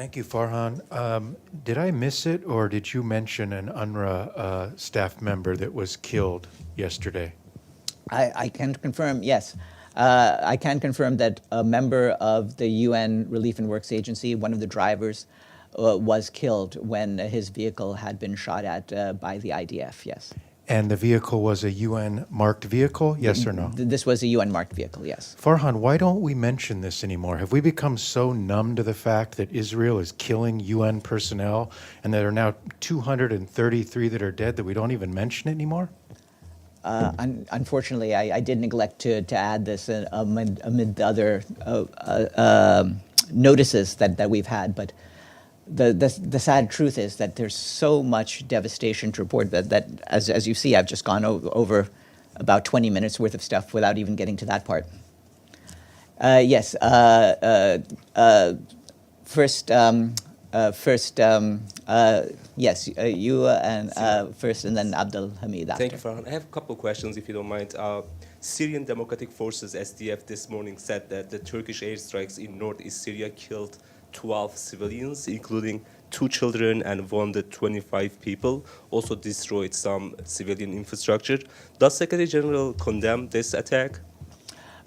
Thank you, Farhan. Did I miss it, or did you mention an UNRWA staff member that was killed yesterday? I can confirm, yes. I can confirm that a member of the UN Relief and Works Agency, one of the drivers, was killed when his vehicle had been shot at by the IDF, yes. And the vehicle was a UN-marked vehicle, yes or no? This was a UN-marked vehicle, yes. Farhan, why don't we mention this anymore? Have we become so numb to the fact that Israel is killing UN personnel and there are now 233 that are dead that we don't even mention it anymore? Unfortunately, I did neglect to add this amid the other notices that we've had, but the sad truth is that there's so much devastation to report that as you see, I've just gone over about 20 minutes worth of stuff without even getting to that part. Yes, yes, you and first, and then Abdul Hamid after. Thank you, Farhan. I have a couple of questions, if you don't mind. Syrian Democratic Forces, SDF, this morning said that the Turkish airstrikes in northeast Syria killed 12 civilians, including 2 children, and wounded 25 people, also destroyed some civilian infrastructure. Does Secretary General condemn this attack?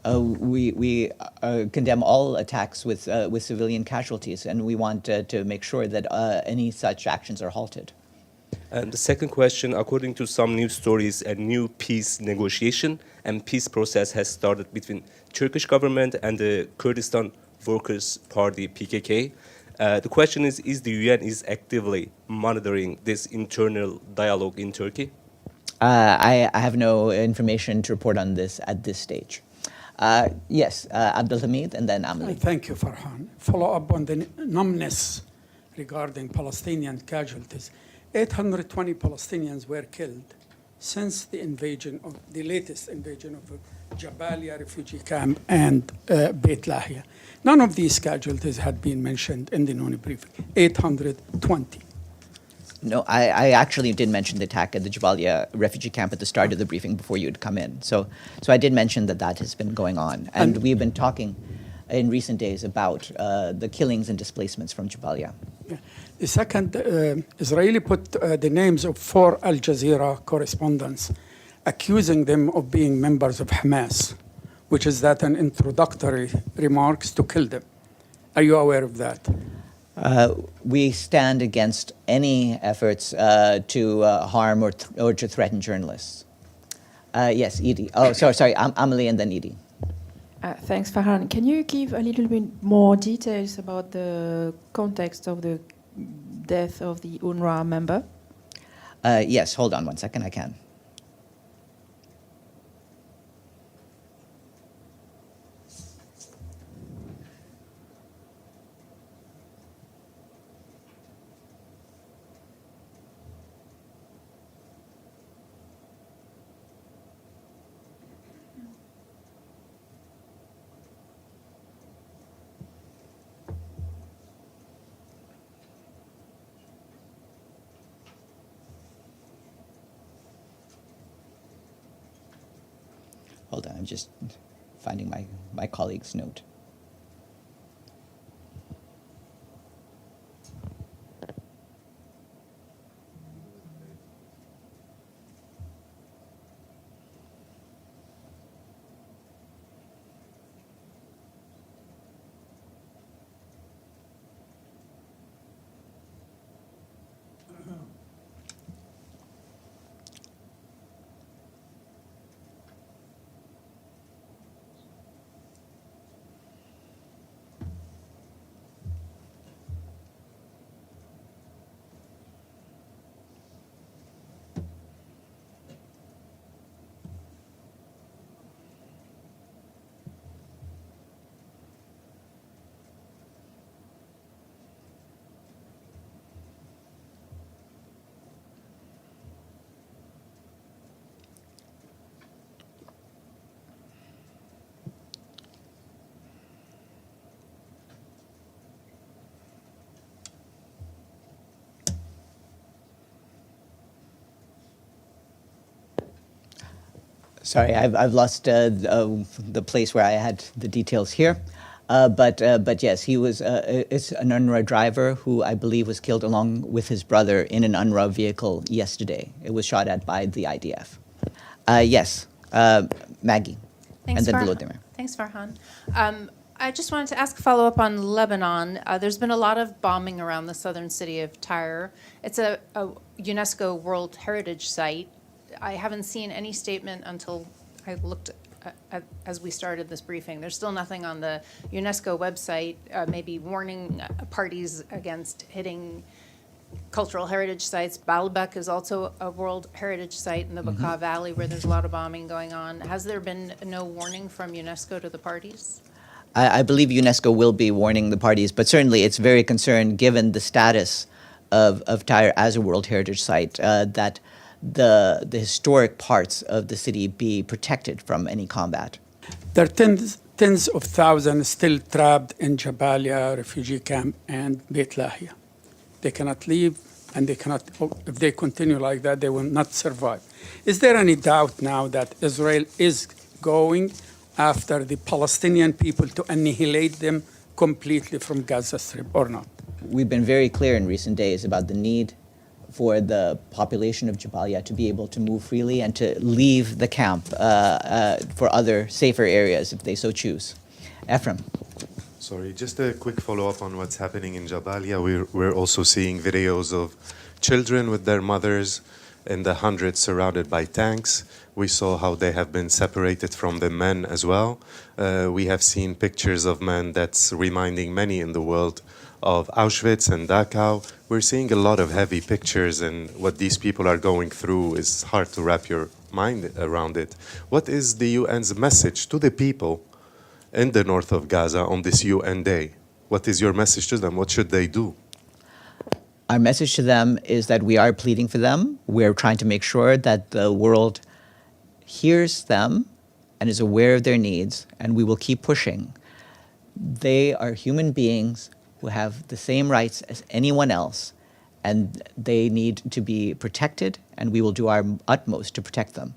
We condemn all attacks with civilian casualties, and we want to make sure that any such actions are halted. And the second question, according to some news stories, a new peace negotiation and peace process has started between Turkish government and the Kurdistan Workers' Party, PKK. The question is the UN is actively monitoring this internal dialogue in Turkey? I have no information to report on this at this stage. Yes, Abdul Hamid and then Amelie. Thank you, Farhan. Follow up on the numbness regarding Palestinian casualties. 820 Palestinians were killed since the latest invasion of Jabalia refugee camp and Beit Lahia. None of these casualties had been mentioned in the NONI briefing. 820. No, I actually did mention the attack at the Jabalia refugee camp at the start of the briefing before you had come in. So I did mention that has been going on. And we've been talking in recent days about the killings and displacements from Jabalia. Yeah. The second, Israeli put the names of 4 Al Jazeera correspondents, accusing them of being members of Hamas, which is that an introductory remarks to kill them. Are you aware of that? We stand against any efforts to harm or to threaten journalists. Yes, Edie. Oh, sorry, Amelie and then Edie. Thanks, Farhan. Can you give a little bit more details about the context of the death of the UNRWA member? Yes, hold on one second, I can. Hold on, I'm just finding my colleague's note. Sorry, I've lost the place where I had the details here. But yes, he was. It's an UNRWA driver who I believe was killed along with his brother in an UNRWA vehicle yesterday. It was shot at by the IDF. Yes, Maggie, and then Volodymyr. Thanks, Farhan. I just wanted to ask a follow-up on Lebanon. There's been a lot of bombing around the southern city of Tyre. It's a UNESCO World Heritage Site. I haven't seen any statement until I looked as we started this briefing. There's still nothing on the UNESCO website, maybe warning parties against hitting cultural heritage sites. Baalbek is also a World Heritage Site in the Bekaa Valley where there's a lot of bombing going on. Has there been no warning from UNESCO to the parties? I believe UNESCO will be warning the parties, but certainly it's very concerned, given the status of Tyre as a World Heritage Site, that the historic parts of the city be protected from any combat. There are tens of thousands still trapped in Jabalia refugee camp and Beit Lahia. They cannot leave, and they cannot. If they continue like that, they will not survive. Is there any doubt now that Israel is going after the Palestinian people to annihilate them completely from Gaza Strip, or not? We've been very clear in recent days about the need for the population of Jabalia to be able to move freely and to leave the camp for other safer areas if they so choose. Ephraim. Sorry, just a quick follow-up on what's happening in Jabalia. We're also seeing videos of children with their mothers in the hundreds surrounded by tanks. We saw how they have been separated from the men as well. We have seen pictures of men that's reminding many in the world of Auschwitz and Dachau. We're seeing a lot of heavy pictures, and what these people are going through is hard to wrap your mind around it. What is the UN's message to the people in the north of Gaza on this UN Day? What is your message to them? What should they do? Our message to them is that we are pleading for them. We're trying to make sure that the world hears them and is aware of their needs, and we will keep pushing. They are human beings who have the same rights as anyone else, and they need to be protected, and we will do our utmost to protect them.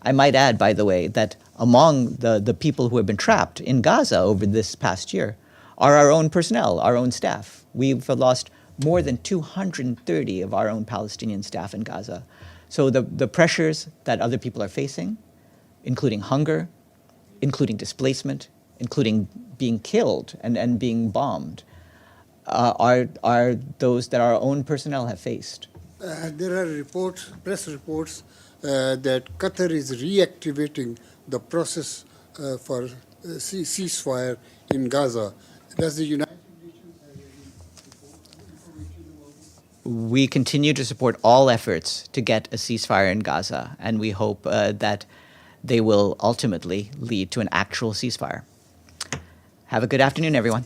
I might add, by the way, that among the people who have been trapped in Gaza over this past year are our own personnel, our own staff. We've lost more than 230 of our own Palestinian staff in Gaza. So the pressures that other people are facing, including hunger, including displacement, including being killed and being bombed, are those that our own personnel have faced. There are reports, press reports, that Qatar is reactivating the process for ceasefire in Gaza. Does the United Nations have any information about this? We continue to support all efforts to get a ceasefire in Gaza, and we hope that they will ultimately lead to an actual ceasefire. Have a good afternoon, everyone.